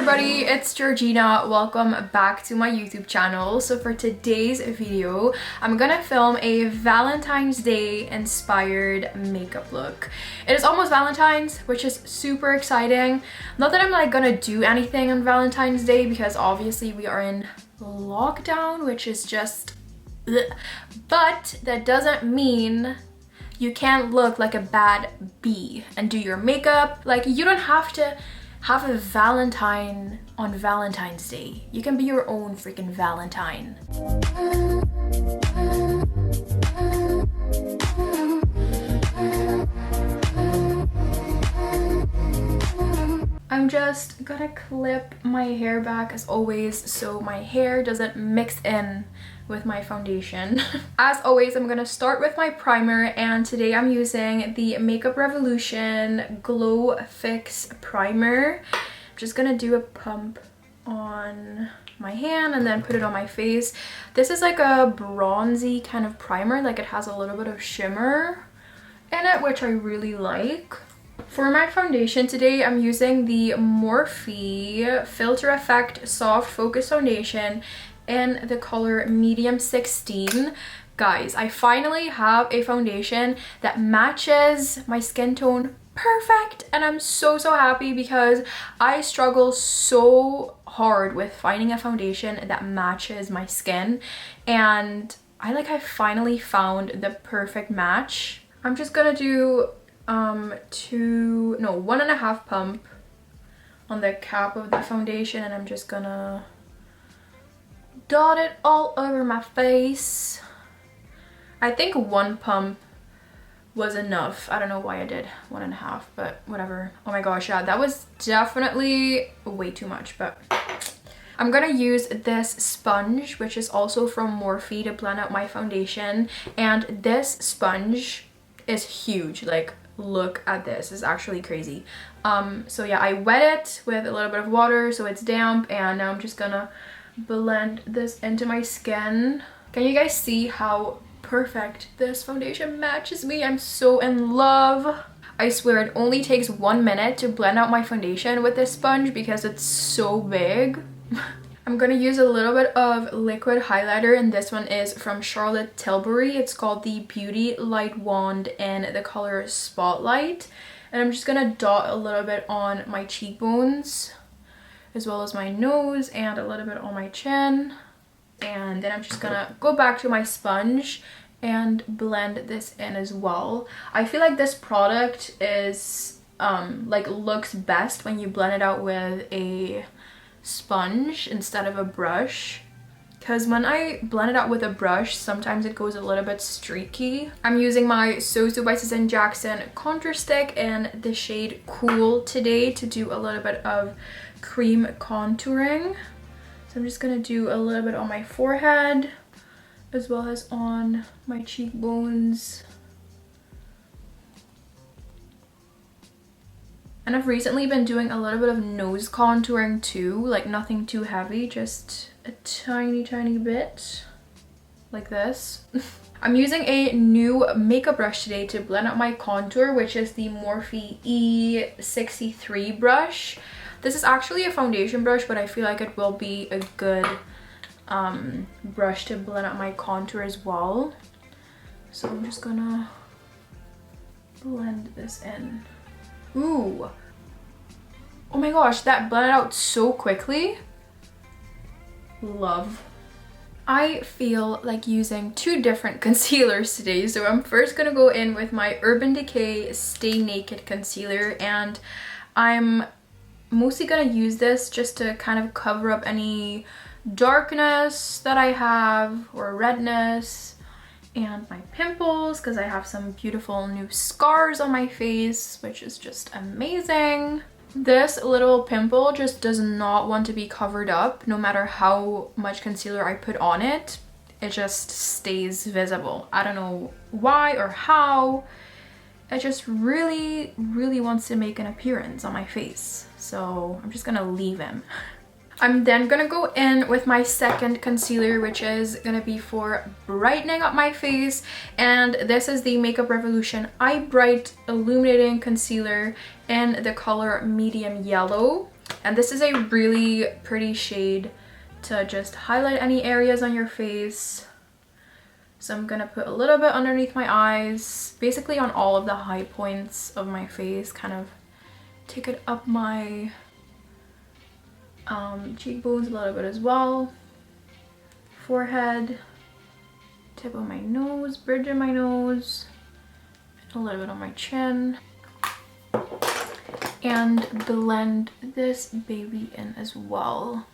everybody, it's Georgina. Welcome back to my YouTube channel. So for today's video, I'm gonna film a Valentine's Day inspired makeup look. It is almost Valentine's, which is super exciting. Not that I'm like gonna do anything on Valentine's Day because obviously we are in lockdown, which is just ugh. But that doesn't mean you can't look like a bad bee and do your makeup. Like, you don't have to have a Valentine on Valentine's Day. You can be your own freaking Valentine. I'm just gonna clip my hair back as always so my hair doesn't mix in with my foundation. As always, I'm gonna start with my primer, and today I'm using the Makeup Revolution Glow Fix Primer. I'm just gonna do a pump on my hand and then put it on my face. This is like a bronzy kind of primer, like it has a little bit of shimmer in it, which I really like. For my foundation today, I'm using the Morphe Filter Effect Soft Focus Foundation in the color medium 16. Guys, I finally have a foundation that matches my skin tone perfect, and I'm so happy because I struggle so hard with finding a foundation that matches my skin, and I finally found the perfect match. I'm just gonna do 1.5 pump on the cap of the foundation, and I'm just gonna dot it all over my face. I think 1 pump was enough. I don't know why I did 1.5, but whatever. Oh my gosh, yeah, that was definitely way too much, but I'm gonna use this sponge, which is also from Morphe, to blend out my foundation. And this sponge is huge. Like, look at this. It's actually crazy. So yeah, I wet it with a little bit of water so it's damp, and now I'm just gonna blend this into my skin. Can you guys see how perfect this foundation matches me? I'm so in love. I swear it only takes 1 minute to blend out my foundation with this sponge because it's so big. I'm gonna use a little bit of liquid highlighter, and this one is from Charlotte Tilbury. It's called the Beauty Light Wand in the color Spotlight. And I'm just gonna dot a little bit on my cheekbones, as well as my nose, and a little bit on my chin. And then I'm just gonna go back to my sponge and blend this in as well. I feel like this product is looks best when you blend it out with a sponge instead of a brush, because when I blend it out with a brush, sometimes it goes a little bit streaky. I'm using my So by Susan Jackson contour stick in the shade Cool today to do a little bit of cream contouring. So I'm just gonna do a little bit on my forehead as well as on my cheekbones. And I've recently been doing a little bit of nose contouring too, like nothing too heavy, just a tiny bit like this. I'm using a new makeup brush today to blend out my contour, which is the Morphe A6600 brush. This is actually a foundation brush, but I feel like it will be a good brush to blend out my contour as well. So I'm just gonna blend this in. Ooh, oh my gosh, that blended out so quickly. Love. I feel like using 2 different concealers today, so I'm first gonna go in with my Urban Decay Stay Naked concealer, and I'm mostly gonna use this just to kind of cover up any darkness that I have or redness and my pimples, because I have some beautiful new scars on my face, which is just amazing. This little pimple just does not want to be covered up. No matter how much concealer I put on it, it just stays visible. I don't know why or how. It just really wants to make an appearance on my face. So I'm just gonna leave him. I'm then gonna go in with my second concealer, which is gonna be for brightening up my face, and this is the Makeup Revolution Eye Bright Illuminating Concealer in the color medium yellow. And this is a really pretty shade to just highlight any areas on your face. So I'm gonna put a little bit underneath my eyes, basically on all of the high points of my face, kind of take it up my cheekbones a little bit as well, forehead, tip of my nose, bridge of my nose, a little bit on my chin, and blend this baby in as well.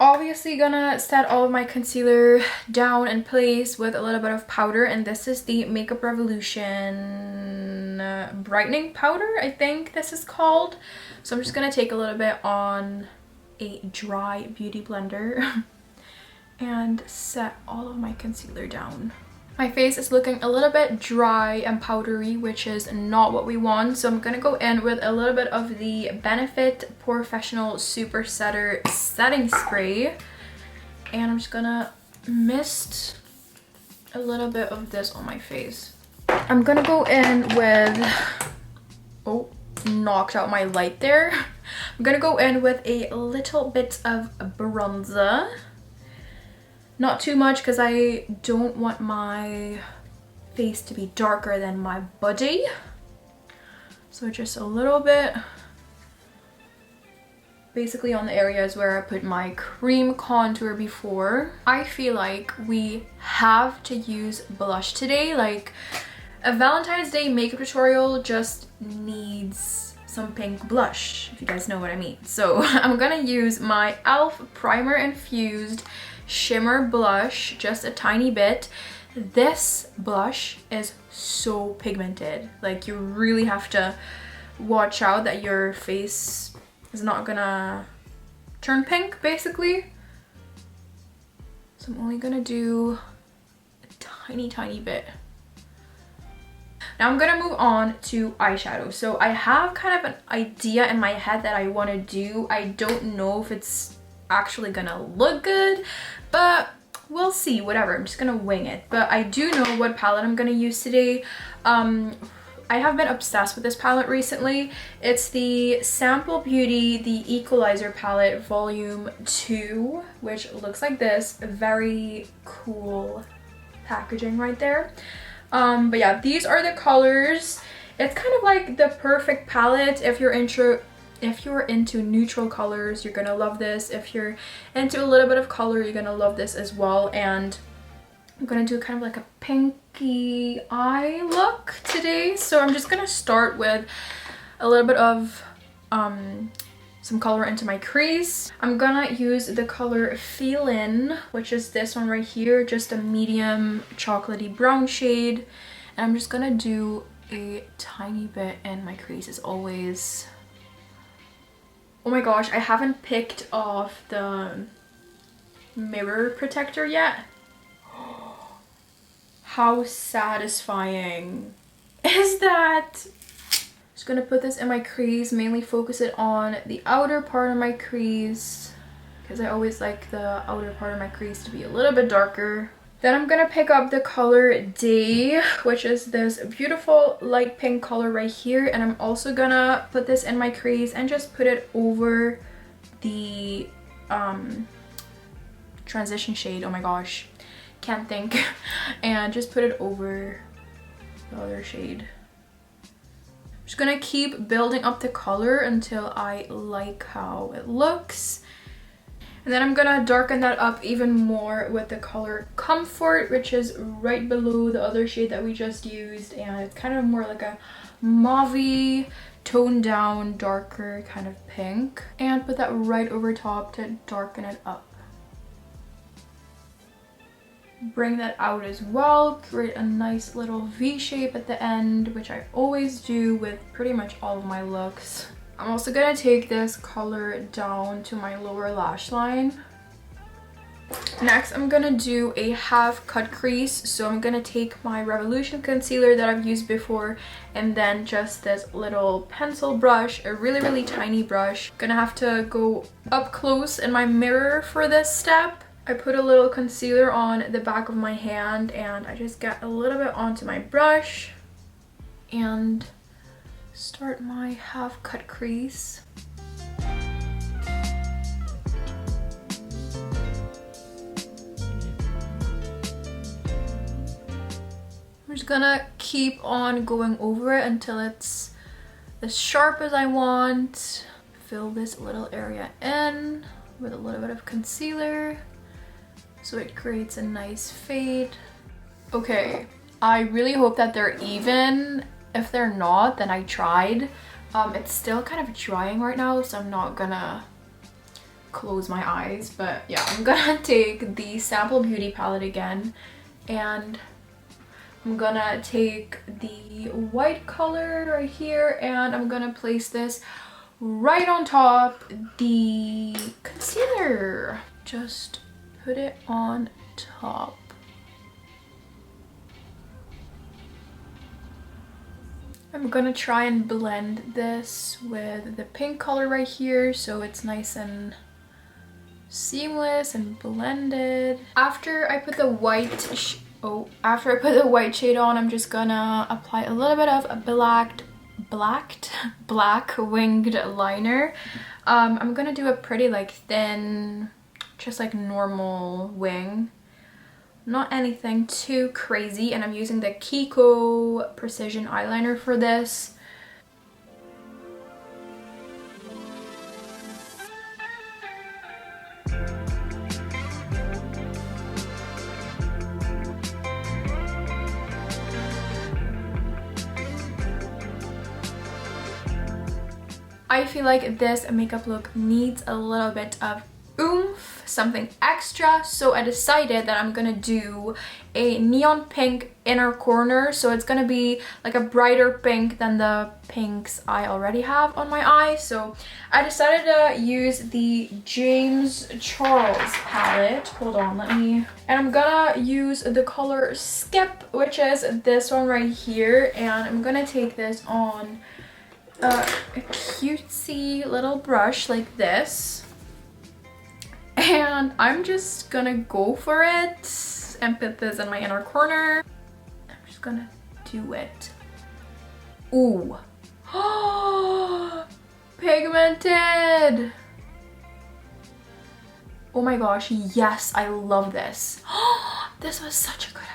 Obviously gonna set all of my concealer down in place with a little bit of powder, and this is the Makeup Revolution brightening powder, I think this is called. So I'm just gonna take a little bit on a dry beauty blender and set all of my concealer down. My face is looking a little bit dry and powdery, which is not what we want. So I'm gonna go in with a little bit of the Benefit Professional Super Setter Setting Spray. And I'm just gonna mist a little bit of this on my face. I'm gonna go in with, oh, knocked out my light there. I'm gonna go in with a little bit of bronzer. Not too much because I don't want my face to be darker than my body. So just a little bit, basically on the areas where I put my cream contour before. I feel like we have to use blush today. Like a Valentine's Day makeup tutorial just needs some pink blush, if you guys know what I mean. So I'm gonna use my e.l.f. Primer Infused Shimmer Blush, just a tiny bit. This blush is so pigmented. Like you really have to watch out that your face is not gonna turn pink, basically. So I'm only gonna do a tiny bit. Now I'm gonna move on to eyeshadow. So I have kind of an idea in my head that I want to do. I don't know if it's actually gonna look good, but we'll see. Whatever, I'm just gonna wing it. But I do know what palette I'm gonna use today. I have been obsessed with this palette recently. It's the Sample Beauty The Equalizer palette volume 2, which looks like this. Very cool packaging right there. But yeah, these are the colors. It's kind of like the perfect palette if you're into neutral colors. You're gonna love this. If you're into a little bit of color, you're gonna love this as well. And I'm gonna do kind of like a pinky eye look today. So I'm just gonna start with a little bit of some color into my crease. I'm gonna use the color Feel In, which is this one right here, just a medium chocolatey brown shade. And I'm just gonna do a tiny bit in my crease as always. Oh my gosh, I haven't picked off the mirror protector yet. How satisfying is that? Just gonna put this in my crease, mainly focus it on the outer part of my crease because I always like the outer part of my crease to be a little bit darker. Then I'm gonna pick up the color Day, which is this beautiful light pink color right here, and I'm also gonna put this in my crease and just put it over the transition shade. Oh my gosh, can't think. And just put it over the other shade. I'm just gonna keep building up the color until I like how it looks. And then I'm gonna darken that up even more with the color Comfort, which is right below the other shade that we just used. And it's kind of more like a mauve-y, toned down, darker kind of pink. And put that right over top to darken it up. Bring that out as well, create a nice little V shape at the end, which I always do with pretty much all of my looks. I'm also gonna take this color down to my lower lash line. Next, I'm gonna do a half cut crease. So I'm gonna take my Revolution concealer that I've used before, and then just this little pencil brush, a really tiny brush. Gonna have to go up close in my mirror for this step. I put a little concealer on the back of my hand and I just get a little bit onto my brush. and start my half cut crease. I'm just gonna keep on going over it until it's as sharp as I want. Fill this little area in with a little bit of concealer so it creates a nice fade. Okay, I really hope that they're even. If they're not, then I tried. It's still kind of drying right now, so I'm not gonna close my eyes, but yeah, I'm gonna take the Sample Beauty palette again, and I'm gonna take the white color right here, and I'm gonna place this right on top the concealer. Just put it on top. I'm gonna try and blend this with the pink color right here so it's nice and seamless and blended. After I put the white shade on, I'm just gonna apply a little bit of black winged liner. I'm gonna do a pretty like thin, just like normal wing, not anything too crazy, and I'm using the Kiko precision eyeliner for this. I feel like this makeup look needs a little bit of oomph, something extra, so I decided that I'm gonna do a neon pink inner corner. So it's gonna be like a brighter pink than the pinks I already have on my eye. So I decided to use the James Charles palette. Hold on, and I'm gonna use the color Skip, which is this one right here, and I'm gonna take this on a cutesy little brush like this, and I'm just gonna go for it and put this in my inner corner. I'm just gonna do it. Ooh. Pigmented. Oh my gosh, yes, I love this. This was such a good idea.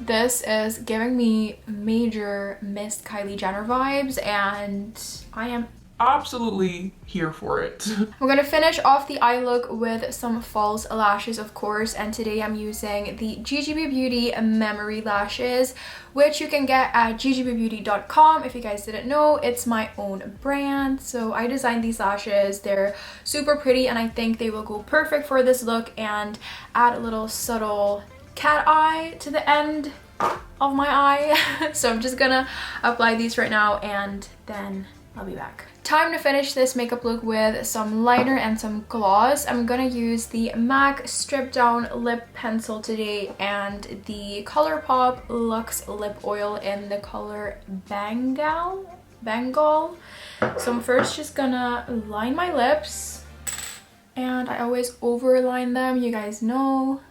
This is giving me major Miss Kylie Jenner vibes, and I am absolutely here for it. We're gonna finish off the eye look with some false lashes, of course, and today I'm using the gigibeebeauty Memory Lashes, which you can get at gigibeebeauty.com. If you guys didn't know, it's my own brand. So I designed these lashes. They're super pretty, and I think they will go perfect for this look and add a little subtle cat eye to the end of my eye. So I'm just gonna apply these right now, and then I'll be back. Time to finish this makeup look with some liner and some gloss. I'm gonna use the MAC Strip Down Lip Pencil today and the ColourPop Luxe Lip Oil in the color Bengal. So I'm first just gonna line my lips, and I always overline them, you guys know.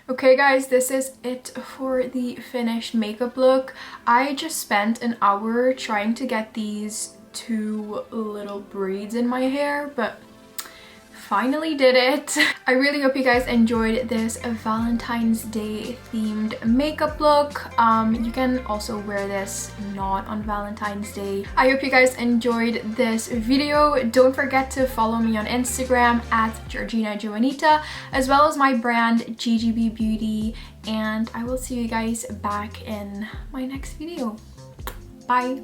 Okay guys, this is it for the finished makeup look. I just spent an hour trying to get these two little braids in my hair, but finally did it. I really hope you guys enjoyed this Valentine's Day themed makeup look. You can also wear this not on Valentine's Day. I hope you guys enjoyed this video. Don't forget to follow me on Instagram at Giorgina Juanita, as well as my brand gigibeebeauty, and I will see you guys back in my next video. Bye.